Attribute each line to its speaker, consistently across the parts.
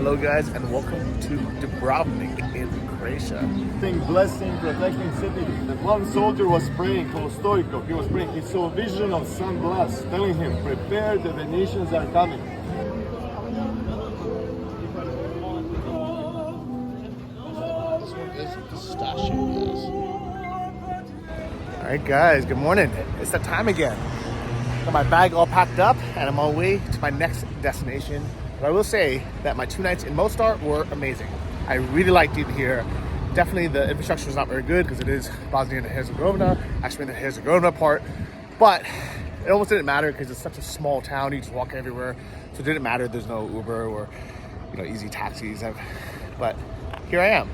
Speaker 1: Hello guys and welcome to Dubrovnik in Croatia.
Speaker 2: Blessing, protecting city. That one soldier was praying, Stoico. He was praying. He saw a vision of sun glass telling him, prepare, the Venetians are coming.
Speaker 1: This one is pistachios. Alright guys, good morning. It's that time again. Got my bag all packed up and I'm on my way to my next destination. But I will say that my 2 nights in Mostar were amazing. I really liked it here. Definitely the infrastructure is not very good because it is Bosnia and Herzegovina, actually in the Herzegovina part. But it almost didn't matter because it's such a small town. You just walk everywhere. So it didn't matter. There's no Uber or easy taxis. But here I am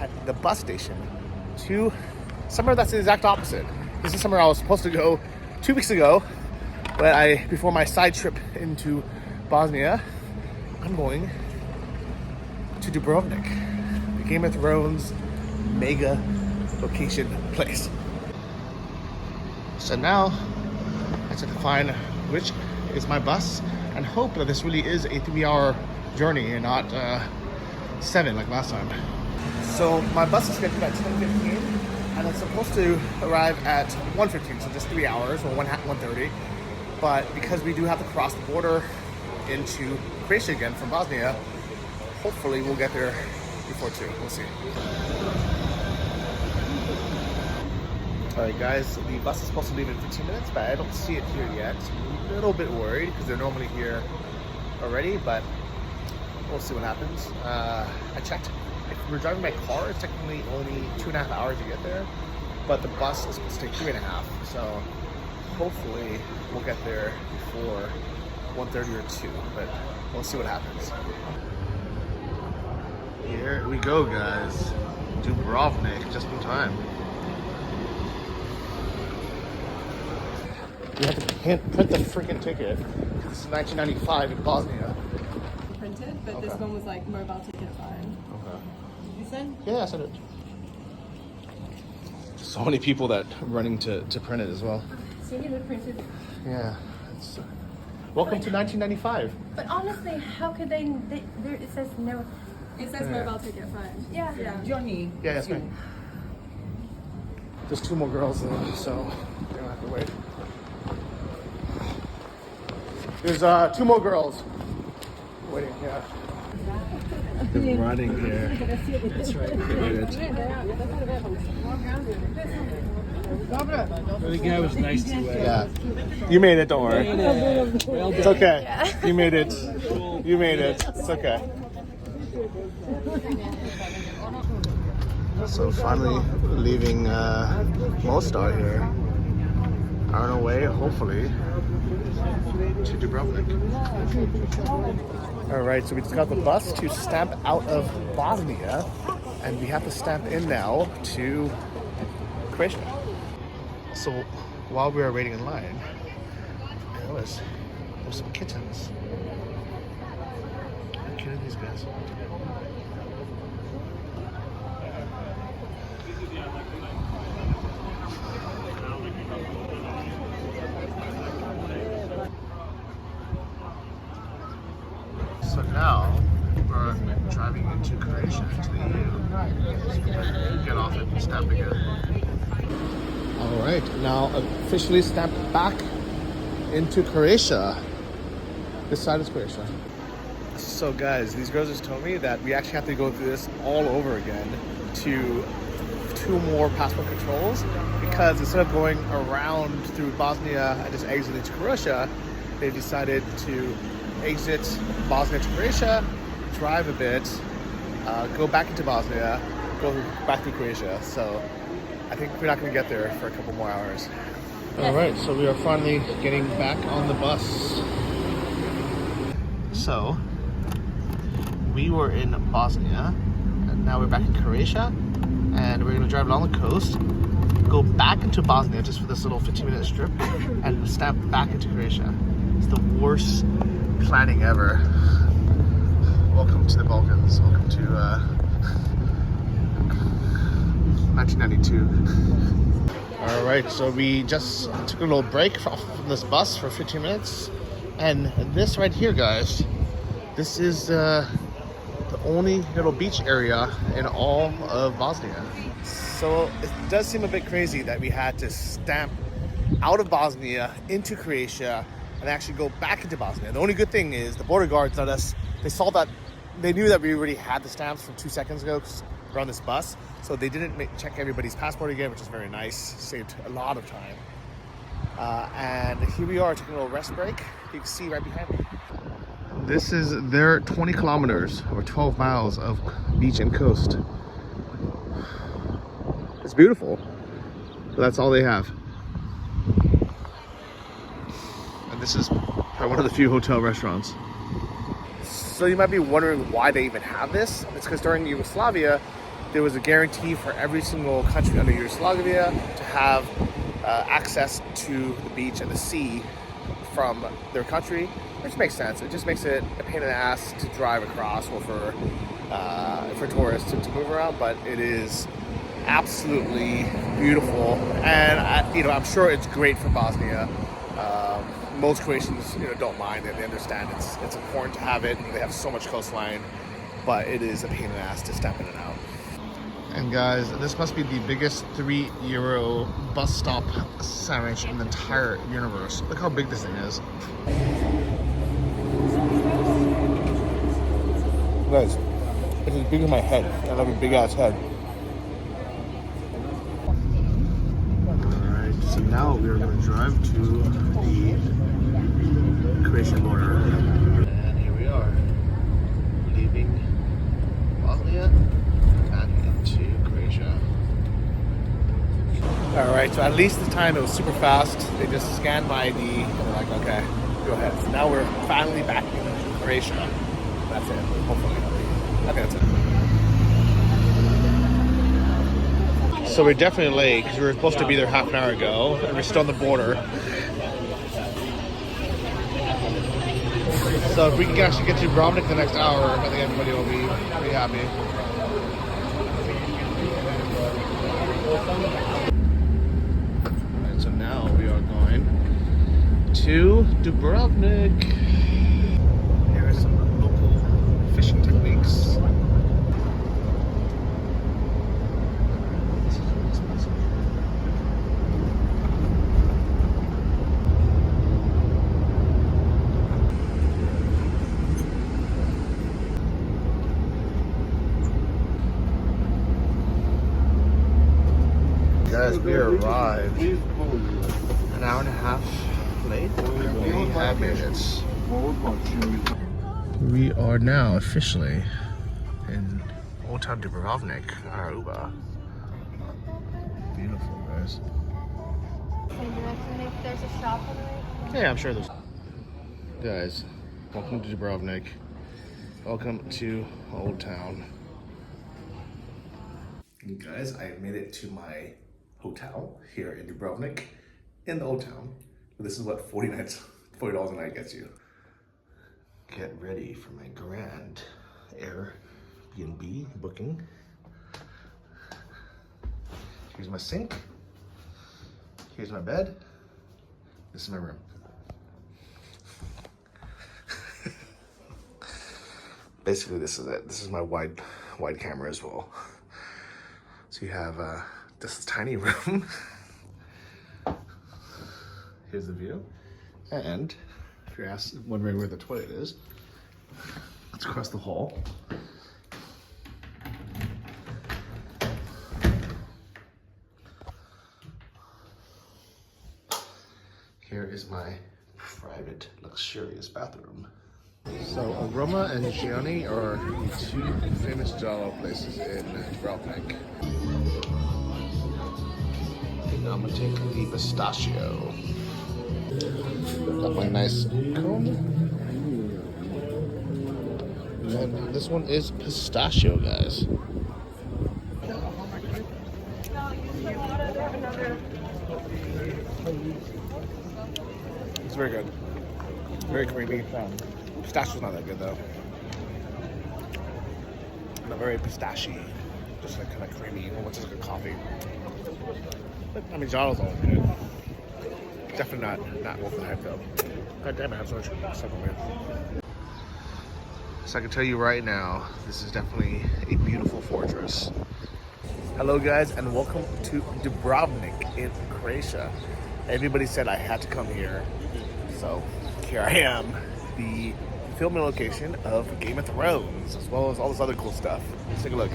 Speaker 1: at the bus station to somewhere that's the exact opposite. This is somewhere I was supposed to go 2 weeks ago, but before my side trip into Bosnia, I'm going to Dubrovnik, the Game of Thrones mega location place. So now I have to find which is my bus and hope that this really is a 3-hour journey and not 7 like last time. So my bus is scheduled at 10:15 and it's supposed to arrive at 1:15, so just 3 hours or 1:30. But because we do have to cross the border into Croatia again from Bosnia, hopefully we'll get there before 2. We'll see. Alright guys, so the bus is supposed to leave in 15 minutes, but I don't see it here yet. I'm a little bit worried because they're normally here already, but we'll see what happens. I checked. If we're driving by car, it's technically only 2.5 hours to get there, but the bus is supposed to take 3.5. So hopefully we'll get there before 1:30 or 2, but we'll see what happens. Here we go, guys. Dubrovnik, just in time. You have to print the freaking ticket because it's 1995 in Bosnia.
Speaker 3: Printed, but okay. This one was like mobile ticket fine.
Speaker 1: Okay.
Speaker 3: You said?
Speaker 1: Yeah, I said it. So many people that are running to print it as well.
Speaker 3: So you need it printed?
Speaker 1: Yeah. Welcome to 1995.
Speaker 4: But honestly, how could they there, it says no.
Speaker 3: It says mobile ticket fine.
Speaker 4: Yeah.
Speaker 3: Johnny.
Speaker 1: Yeah, that's right. There's 2 more girls though, so they don't have to wait. There's 2 more girls waiting, yeah. They're running here. That's right.
Speaker 5: The guy was nice to you.
Speaker 1: Yeah. You made it, don't worry. It's okay. You made it. You made it. It's okay. So finally leaving Mostar here. On our way, hopefully, to Dubrovnik. Alright, so we just got the bus to stamp out of Bosnia, and we have to stamp in now to Croatia. So while we were waiting in line, I noticed there's some kittens. How cute are these guys? So now we're driving into Croatia, to the EU. Get off and stamp again. Alright, now officially stamped back into Croatia. This side is Croatia. So guys, these girls just told me that we actually have to go through this all over again to 2 more passport controls, because instead of going around through Bosnia and just exit into Croatia, they decided to exit Bosnia to Croatia, drive a bit, go back into Bosnia, go back to Croatia. So I think we're not going to get there for a couple more hours. Alright, so we are finally getting back on the bus. So we were in Bosnia and now we're back in Croatia, and we're going to drive along the coast, go back into Bosnia just for this little 15-minute strip, and stamp back into Croatia. It's the worst planning ever. Welcome to the Balkans. Welcome to 1992. Alright, so we just took a little break from this bus for 15 minutes. And this right here, guys, this is the only little beach area in all of Bosnia. So it does seem a bit crazy that we had to stamp out of Bosnia into Croatia and actually go back into Bosnia. The only good thing is the border guards let us, they saw that, they knew that we already had the stamps from 2 seconds ago because we're on this bus. So they didn't check everybody's passport again, which is very nice. Saved a lot of time. And here we are taking a little rest break. You can see right behind me. This is their 20 kilometers or 12 miles of beach and coast. It's beautiful, but that's all they have. And this is probably one of the few hotel restaurants. So you might be wondering why they even have this. It's because during Yugoslavia, there was a guarantee for every single country under Yugoslavia to have access to the beach and the sea from their country, which makes sense. It just makes it a pain in the ass to drive across or for tourists to move around, but it is absolutely beautiful, and I'm sure it's great for Bosnia. Most Croatians don't mind it. They understand it's important to have it. They have so much coastline, but it is a pain in the ass to step in and out. And guys, this must be the biggest €3 bus stop sandwich in the entire universe. Look how big this thing is. Guys, it's as big as my head. I have a big ass head. Alright, so now we are going to drive to the Croatian border. And here we are, leaving Bosnia and into Croatia. Alright, so at least this time it was super fast. They just scanned my ID and they're like, okay, go ahead. So now we're finally back in Croatia. That's it, hopefully. I think that's it. So we're definitely late because we were supposed to be there half an hour ago and we're still on the border. So if we can actually get to Dubrovnik in the next hour, I think everybody will be pretty happy. Alright, so now we are going to Dubrovnik. Here are some local fishing techniques. Guys, we arrived an hour and a half late. We have minutes. We are now officially in Old Town Dubrovnik, Aruba. Beautiful, guys.
Speaker 4: If there's a shop on the way.
Speaker 1: Yeah, I'm sure there's. Guys, welcome to Dubrovnik. Welcome to Old Town. Guys, I made it to my hotel here in Dubrovnik in the Old Town. This is what $40 a night gets you. Get ready for my grand Airbnb booking. Here's my sink. Here's my bed. This is my room. Basically, this is it. This is my wide camera as well. So you have this tiny room. Here's the view. And if you're wondering where the toilet is, it's across the hall. Here is my private, luxurious bathroom. So Aroma and Gianni are the two famous Jalo places in Dubrovnik. I'm gonna take the pistachio. Got my nice cone. And this one is pistachio, guys. It's very good. Very creamy. Pistachio's not that good though. Not very pistachio. Just like kind of creamy, almost like a coffee. But, I mean, Jalo's always good. Definitely not worth the hype though. God damn it, I have so much stuff on here. So I can tell you right now, this is definitely a beautiful fortress. Hello guys, and welcome to Dubrovnik in Croatia. Everybody said I had to come here, so here I am, the filming location of Game of Thrones, as well as all this other cool stuff. Let's take a look.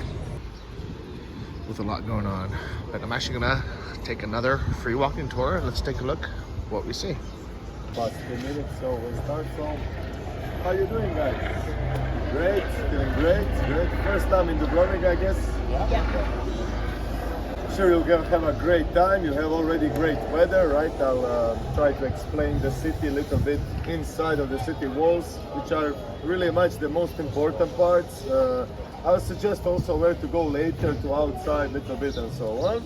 Speaker 1: With a lot going on, but I'm actually gonna take another free walking tour. Let's take a look what we see.
Speaker 2: About 2 minutes, so we'll start. So, how you doing, guys? Great, feeling great, great. First time in Dubrovnik, I guess. Yeah. Sure, you'll have a great time. You have already great weather, right? I'll try to explain the city a little bit inside of the city walls, which are really much the most important parts. I'll suggest also where to go later, to outside a little bit and so on.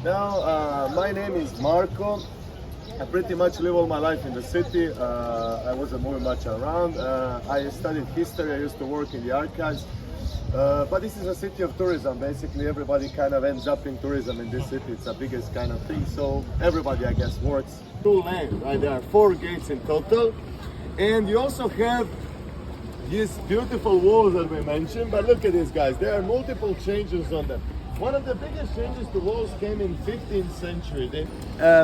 Speaker 2: Now, my name is Marco. I pretty much live all my life in the city. I wasn't moving much around. I studied history. I used to work in the archives. But this is a city of tourism. Basically, everybody kind of ends up in tourism in this city. It's the biggest kind of thing. So everybody, I guess, works. 2 lanes, right? There are 4 gates in total. And you also have these beautiful walls that we mentioned. But look at these guys. There are multiple changes on them. One of the biggest changes to walls came in 15th century.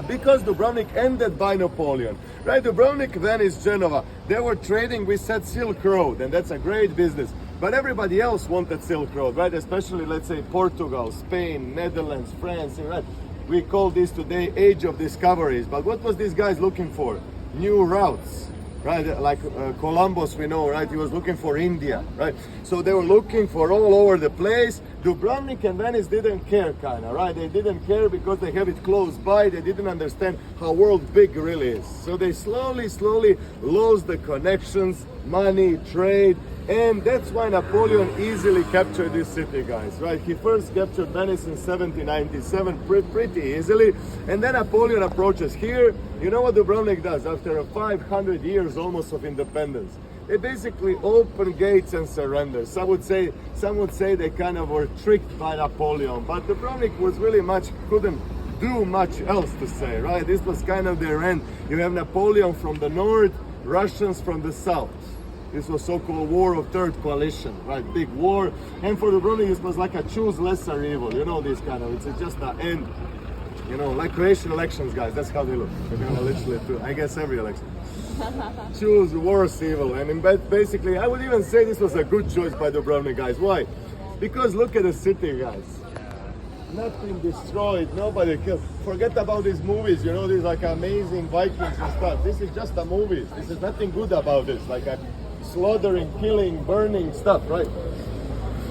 Speaker 2: Because Dubrovnik ended by Napoleon. Right? Dubrovnik, Venice, Genova. They were trading with that Silk Road. And that's a great business. But everybody else wanted Silk Road, right? Especially, let's say, Portugal, Spain, Netherlands, France, right? We call this today Age of Discoveries. But what was these guys looking for? New routes, right? Like Columbus, we know, right? He was looking for India, right? So they were looking for all over the place. Dubrovnik and Venice didn't care, kind of, right? They didn't care because they have it close by. They didn't understand how world big really is. So they slowly lost the connections, money, trade. And that's why Napoleon easily captured this city, guys, right? He first captured Venice in 1797 pretty easily. And then Napoleon approaches here. You know what Dubrovnik does after 500 years almost of independence? They basically open gates and surrender. Some would say they kind of were tricked by Napoleon. But Dubrovnik was really couldn't do much else to say, right? This was kind of their end. You have Napoleon from the north, Russians from the south. This was so-called War of Third Coalition, right? Big war. And for Dubrovnik, it was like a choose lesser evil. You know, this kind of, it's just the end. You know, like Croatian elections, guys, that's how they look. They're gonna literally do, I guess, every election. Choose worse evil. And basically, I would even say this was a good choice by Dubrovnik, guys. Why? Because look at the city, guys. Nothing destroyed, nobody killed. Forget about these movies, you know, these like amazing Vikings and stuff. This is just a movie. This is nothing good about this. Like a slaughtering, killing, burning stuff, right?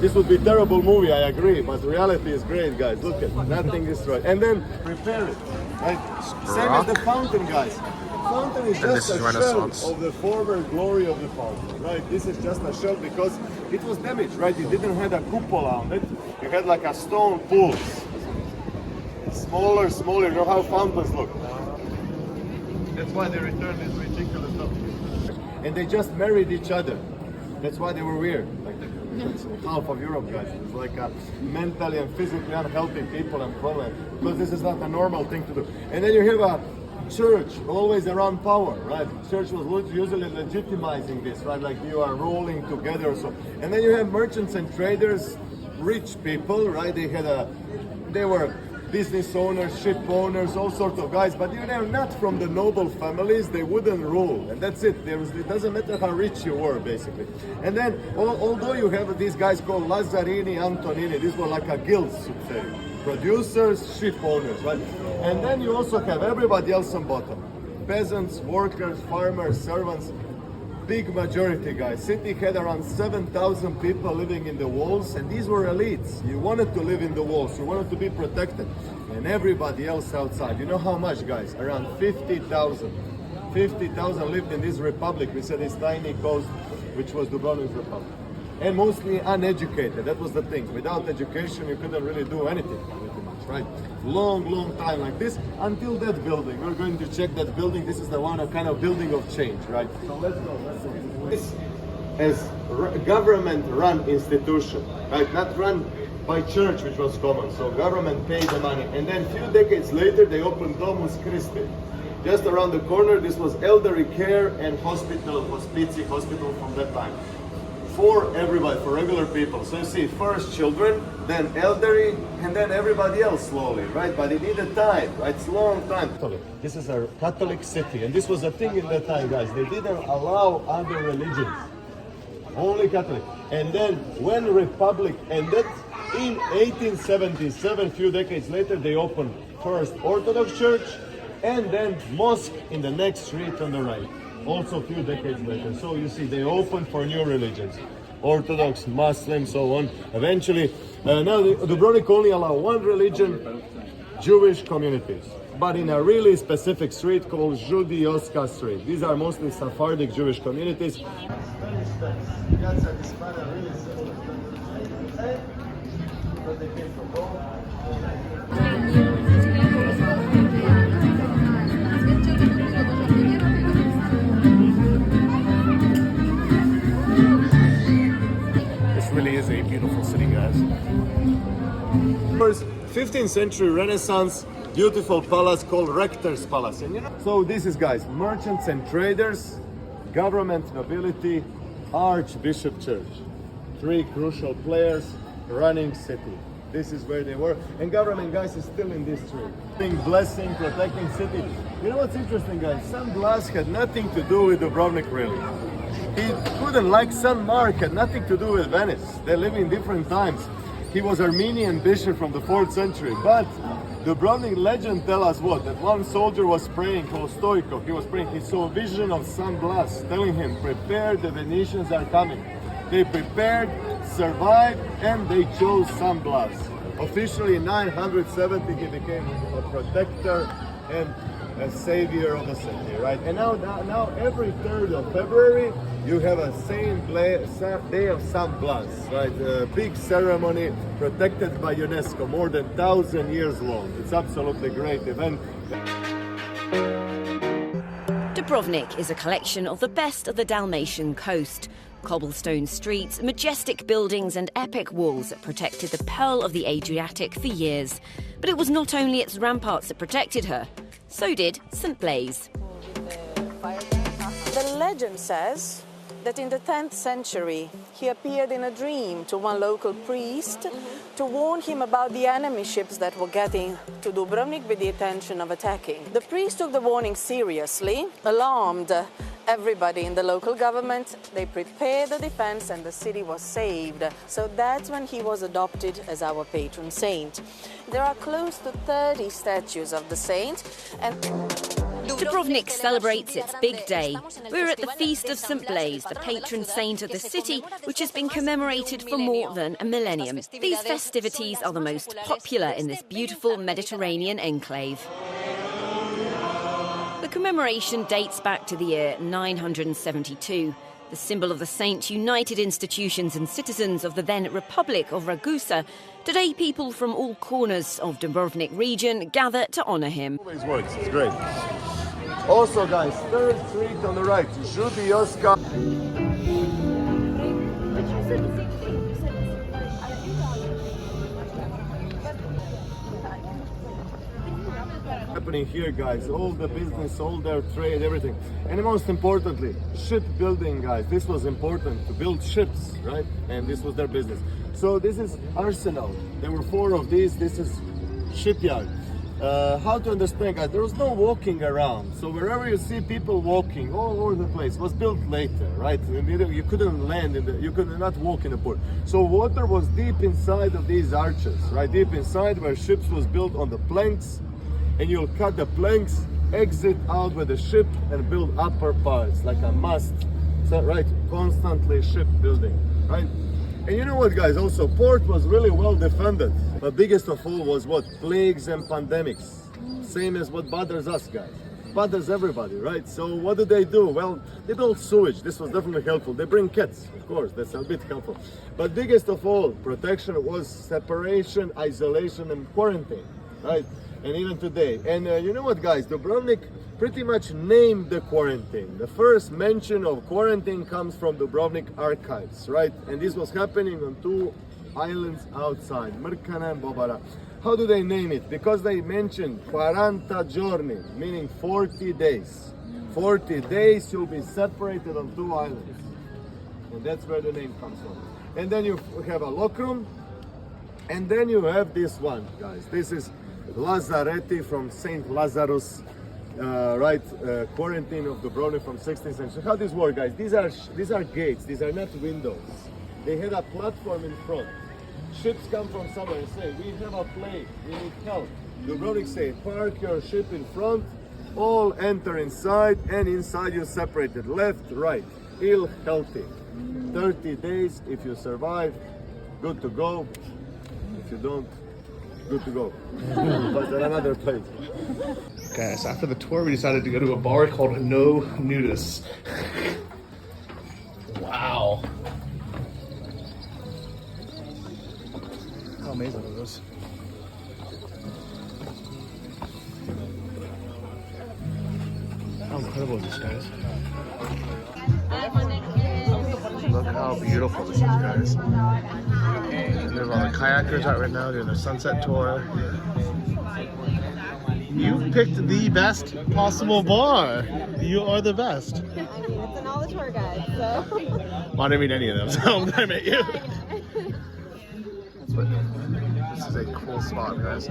Speaker 2: This would be a terrible movie, I agree, but the reality is great, guys. Look at it, nothing destroyed. And then prepare it, right? Same as the fountain, guys. The fountain is just a shell of the former glory of the fountain, right? This is just a shell because it was damaged, right? It didn't have a cupola on it. You had like a stone pool. Smaller, you know how fountains look. That's why they returned this ridiculous stuff. And they just married each other. That's why they were weird. Like half of Europe, guys. It's like a mentally and physically unhealthy people and problems. Because this is not a normal thing to do. And then you have a church always around power, right? Church was usually legitimizing this, right? Like you are rolling together or so. And then you have merchants and traders, rich people, right? They were business owners, ship owners, all sorts of guys, but you know, not from the noble families, they wouldn't rule, and that's it. It doesn't matter how rich you were, basically. And then, although you have these guys called Lazzarini, Antonini, these were like a guild, should say. Producers, ship owners, right? And then you also have everybody else on bottom. Peasants, workers, farmers, servants. Big majority, guys. City had around 7,000 people living in the walls, and these were elites. You wanted to live in the walls, you wanted to be protected, and everybody else outside. You know how much, guys? Around 50,000. 50,000 lived in this republic. We said this tiny coast, which was Dubrovnik's republic. And mostly uneducated. That was the thing. Without education, you couldn't really do anything, pretty much, right? Long time like this, until that building. We're going to check that building. This is the one, a kind of building of change, right? So let's go. This is a government-run institution, right? Not run by church, which was common. So government paid the money. And then a few decades later, they opened Domus Christi. Just around the corner, this was elderly care and hospital, hospici hospital from that time. for everybody, for regular people. So you see, first children, then elderly, and then everybody else slowly, right? But it needed time, right? It's a long time. This is a Catholic city, and this was a thing in that time, guys. They didn't allow other religions, only Catholic. And then when Republic ended, in 1877, a few decades later, they opened first Orthodox Church, and then mosque in the next street on the right. Also a few decades later. So you see, they opened for new religions. Orthodox, Muslim, so on. Eventually, now Dubrovnik only allow one religion, Jewish communities. But in a really specific street called Judioska Street. These are mostly Sephardic Jewish communities.
Speaker 1: Really is a beautiful city, guys.
Speaker 2: First 15th century Renaissance beautiful palace called Rector's Palace. And so this is, guys, merchants and traders, government, nobility, Archbishop Church. Three crucial players running city. This is where they were. And government, guys, is still in this street. Blessing, protecting city. You know what's interesting, guys? San Blas had nothing to do with Dubrovnik, really. He couldn't, like San Mark, had nothing to do with Venice. They live in different times. He was Armenian bishop from the 4th century. But Dubrovnik legend tell us what? That one soldier was praying, called Stoico. He was praying. He saw a vision of San Blas telling him, prepare, the Venetians are coming. They prepared, survived, and they chose San Blas. Officially in 970, he became a protector and a savior of the city, right? And now every 3rd of February, you have a Day of San Blas, right? A big ceremony protected by UNESCO, more than 1,000 years long. It's absolutely great event.
Speaker 6: Dubrovnik is a collection of the best of the Dalmatian coast. Cobblestone streets, majestic buildings and epic walls that protected the pearl of the Adriatic for years. But it was not only its ramparts that protected her, so did St. Blaise.
Speaker 7: The legend says that in the 10th century, he appeared in a dream to one local priest to warn him about the enemy ships that were getting to Dubrovnik with the intention of attacking. The priest took the warning seriously, alarmed everybody in the local government. They prepared the defense and the city was saved. So that's when he was adopted as our patron saint. There are close to 30 statues of the saint, and
Speaker 6: Dubrovnik celebrates its big day. We're at the Feast of St. Blaise, the patron saint of the city, which has been commemorated for more than a millennium. These festivities are the most popular in this beautiful Mediterranean enclave. The commemoration dates back to the year 972. The symbol of the saint united institutions and citizens of the then Republic of Ragusa. Today, people from all corners of Dubrovnik region gather to honour him.
Speaker 2: Always works, it's great. Also, guys, 3rd street on the right, Judioska. Happening here, guys, all the business, all their trade, everything. And most importantly, shipbuilding, guys. This was important, to build ships, right? And this was their business. So this is arsenal. There were 4 of these. This is shipyard. How to understand, guys? There was no walking around. So wherever you see people walking all over the place, was built later, right? You couldn't land you could not walk in the port. So water was deep inside of these arches, right? Deep inside where ships was built on the planks. And you'll cut the planks, exit out with the ship and build upper parts like a mast. So, right, constantly shipbuilding, right? And you know what, guys, also port was really well defended. But biggest of all was what? Plagues and pandemics. Same as what bothers us, guys. Bothers everybody, right? So what do? Well, they build sewage. This was definitely helpful. They bring cats, of course, that's a bit helpful. But biggest of all, protection was separation, isolation and quarantine, right? And even today. And you know what, guys? Dubrovnik pretty much named the quarantine. The first mention of quarantine comes from Dubrovnik archives, right? And this was happening on 2 islands outside, Mrkana and Bobara. How do they name it? Because they mentioned 40 giorni, meaning 40 days. 40 days you'll be separated on 2 islands. And that's where the name comes from. And then you have a lockroom, and then you have this one, guys. This is Lazaretti from Saint Lazarus, quarantine of Dubrovnik from 16th century. How this work, guys? These are gates. These are not windows. They had a platform in front. Ships come from somewhere and say, we have a plane, we need help. Dubrovnik say, park your ship in front, all enter inside, and inside you separated left, right, ill, healthy. 30 days, if you survive, good to go. If you don't, good to go. But at another place.
Speaker 1: Okay, so after the tour, we decided to go to a bar called No Nudist. Wow. How amazing is this? How incredible is this, guys? Look how beautiful this is, guys. And there's all the kayakers out right now doing their sunset tour. You picked the best possible bar. You are the best.
Speaker 4: I mean, it's in all the tour guides, so.
Speaker 1: Well, I didn't meet any of them, so I'm glad I met you. But this is a cool spot, guys.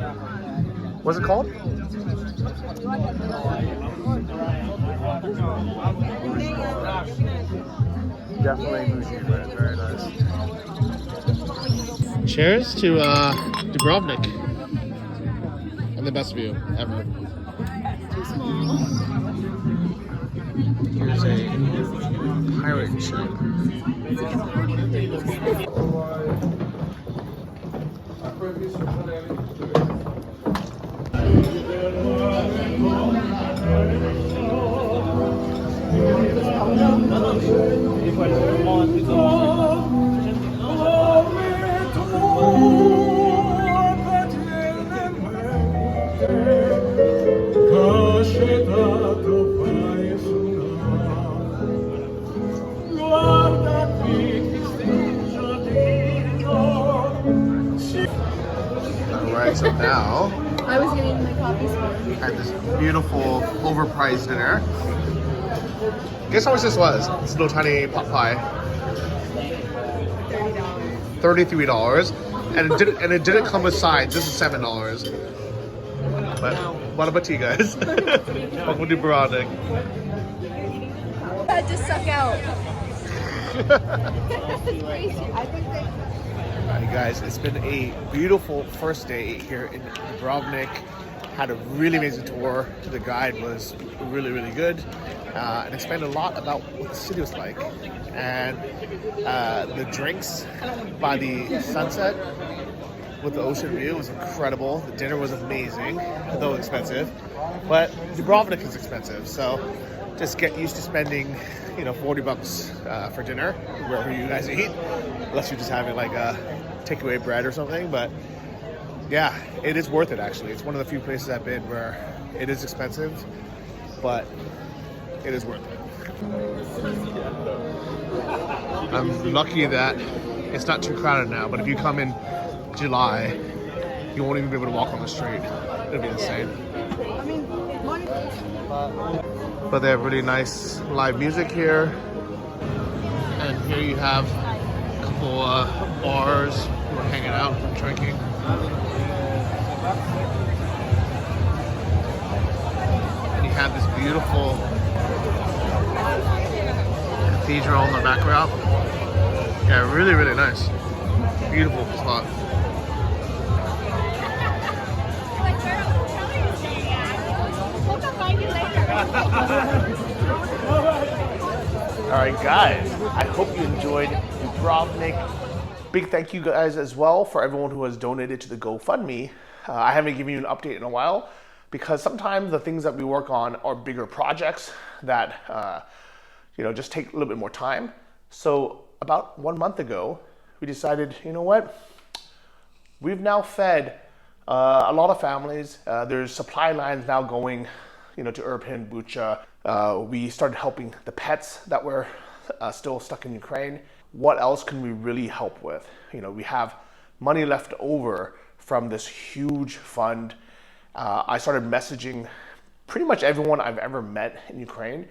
Speaker 1: What's it called? Definitely bougie, but very nice. Cheers to Dubrovnik. And the best view ever.
Speaker 4: Too small.
Speaker 1: Here's a pirate ship. Alright, so now
Speaker 4: I was getting my coffee spoon.
Speaker 1: at this beautiful overpriced dinner. Guess how much this was? This little tiny pot pie. $33. And it didn't come with sides. This is $7. But what about you guys? Welcome to Dubrovnik.
Speaker 4: That just suck out. It's crazy. I think they.
Speaker 1: Alright guys, it's been a beautiful first day here in Dubrovnik. Had a really amazing tour. The guide was really, really good. And explained a lot about what the city was like. And the drinks by the sunset with the ocean view was incredible. The dinner was amazing, though expensive. But Dubrovnik is expensive, so just get used to spending, $40 for dinner wherever you guys eat, unless you're just having like a takeaway bread or something. But yeah, it is worth it actually. It's one of the few places I've been where it is expensive, but it is worth it. I'm lucky that it's not too crowded now, but if you come in July, you won't even be able to walk on the street. It'll be insane. But they have really nice live music here. And here you have a couple bars who are hanging out and drinking. And you have this beautiful cathedral in the background. Yeah, really, really nice. Beautiful spot. Alright guys, I hope you enjoyed Dubrovnik. Big thank you guys as well for everyone who has donated to the GoFundMe. I haven't given you an update in a while because sometimes the things that we work on are bigger projects that just take a little bit more time. So about 1 month ago, we decided, you know what? We've now fed a lot of families. There's supply lines now going, to Irpin, Bucha. We started helping the pets that were still stuck in Ukraine. What else can we really help with? We have money left over from this huge fund. I started messaging pretty much everyone I've ever met in Ukraine,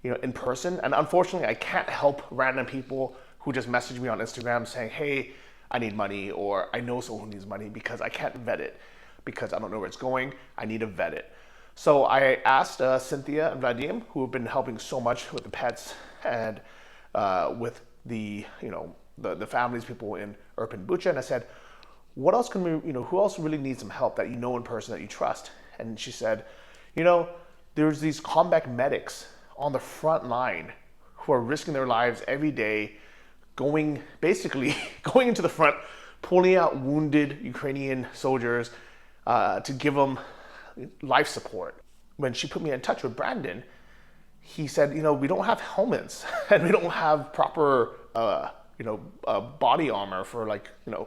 Speaker 1: in person. And unfortunately, I can't help random people who just messaged me on Instagram saying, hey, I need money, or I know someone who needs money because I can't vet it because I don't know where it's going. I need to vet it. So I asked Cynthia and Vadim, who have been helping so much with the pets and with the, the families, people in Urban Bucha, and I said, what else can we, who else really needs some help that you know in person that you trust? And she said, there's these combat medics on the front line who are risking their lives every day, basically going into the front, pulling out wounded Ukrainian soldiers to give them life support. When she put me in touch with Brandon, he said, we don't have helmets and we don't have proper, body armor for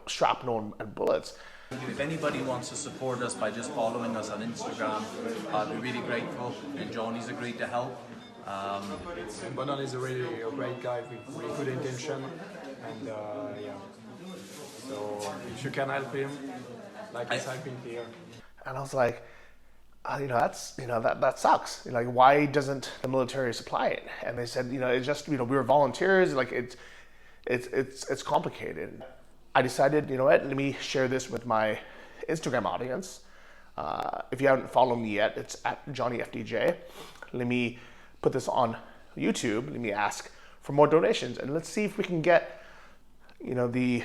Speaker 1: shrapnel and bullets.
Speaker 5: If anybody wants to support us by just following us on Instagram, I'd be really grateful. And Johnny's agreed to help.
Speaker 8: Bonan is a really great guy with really good intention, and so if you can help him, like he's helping here. And
Speaker 1: I was like, that sucks. Why doesn't the military supply it? And they said, it's just, we were volunteers. It's complicated. I decided, let me share this with my Instagram audience. If you haven't followed me yet, it's at JohnnyFDJ. Let me put this on YouTube. Let me ask for more donations, and let's see if we can get, the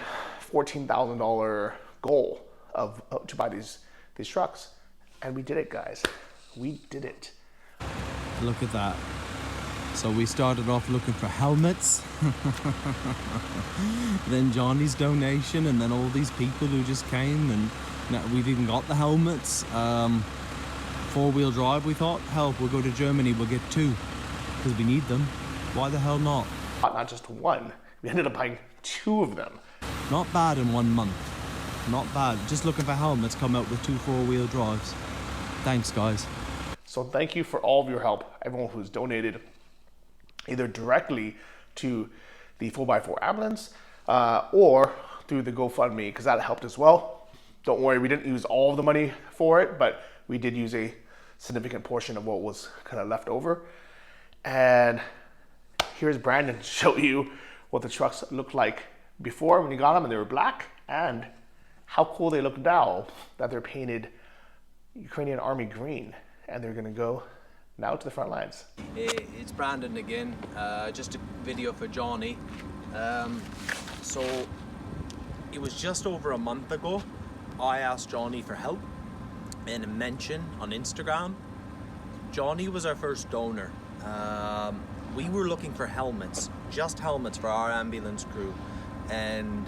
Speaker 1: $14,000 goal to buy these trucks. And we did it, guys. We did it.
Speaker 9: Look at that. So we started off looking for helmets, then Johnny's donation, and then all these people who just came, and now we've even got the helmets. 4-wheel drive, we thought, hell, we'll go to Germany, we'll get 2, because we need them. Why the hell not?
Speaker 1: Not just one, we ended up buying 2 of them.
Speaker 9: Not bad in 1 month. Not bad. Just looking for helmets, come out with 2 4-wheel drives. Thanks, guys.
Speaker 1: So thank you for all of your help, everyone who's donated, either directly to the 4x4 ambulance or through the GoFundMe, because that helped as well. Don't worry, we didn't use all of the money for it, but we did use a significant portion of what was kind of left over. And here's Brandon to show you what the trucks looked like before when you got them and they were black, and how cool they look now that they're painted Ukrainian Army green, and they're gonna go now to the front lines.
Speaker 5: Hey, it's Brandon again, just a video for Johnny. So it was just over a month ago, I asked Johnny for help in a mention on Instagram. Johnny was our first donor. We were looking for helmets, just helmets for our ambulance crew, and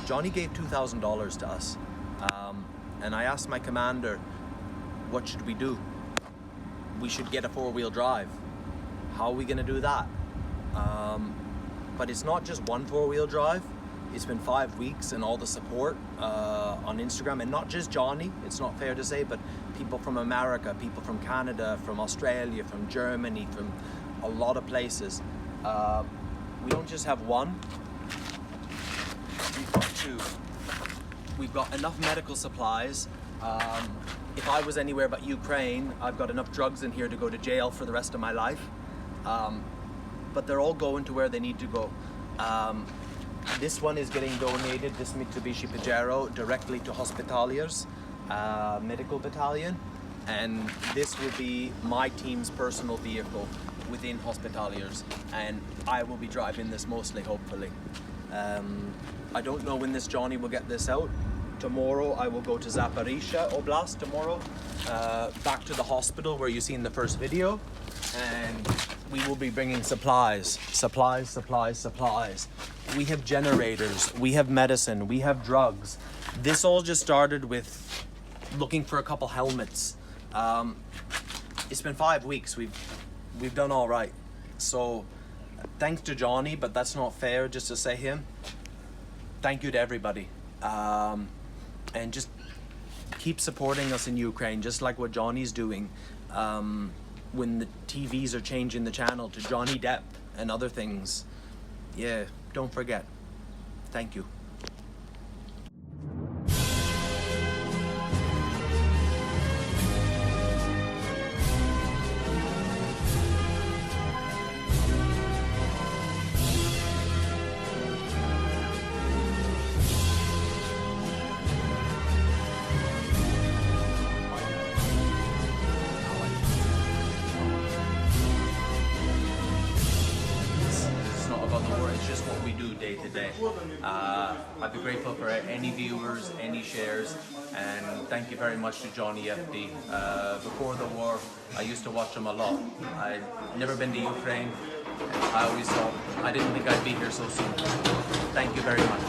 Speaker 5: Johnny gave $2,000 to us. And I asked my commander, what should we do? We should get a 4-wheel drive. How are we gonna do that? But it's not just one 4-wheel drive. It's been 5 weeks, and all the support on Instagram, and not just Johnny, it's not fair to say, but people from America, people from Canada, from Australia, from Germany, from a lot of places. We don't just have one, we've got 2. We've got enough medical supplies. If I was anywhere but Ukraine, I've got enough drugs in here to go to jail for the rest of my life. But they're all going to where they need to go. This one is getting donated, this Mitsubishi Pajero, directly to Hospitaliers Medical Battalion. And this will be my team's personal vehicle within Hospitaliers. And I will be driving this mostly, hopefully. I don't know when this Johnny will get this out. Tomorrow I will go to Zaporizhzhia Oblast tomorrow, back to the hospital where you seen the first video, and we will be bringing supplies. We have generators, we have medicine, we have drugs. This all just started with looking for a couple helmets. It's been 5 weeks, we've done all right. So thanks to Johnny, but that's not fair just to say him. Thank you to everybody. And just keep supporting us in Ukraine, just like what Johnny's doing. When the TVs are changing the channel to Johnny Depp and other things. Yeah, don't forget. Thank you. It's just what we do day to day. I'd be grateful for any viewers, any shares, and thank you very much to Johnny FD. Before the war, I used to watch him a lot. I'd never been to Ukraine. I always thought I didn't think I'd be here so soon. Thank you very much.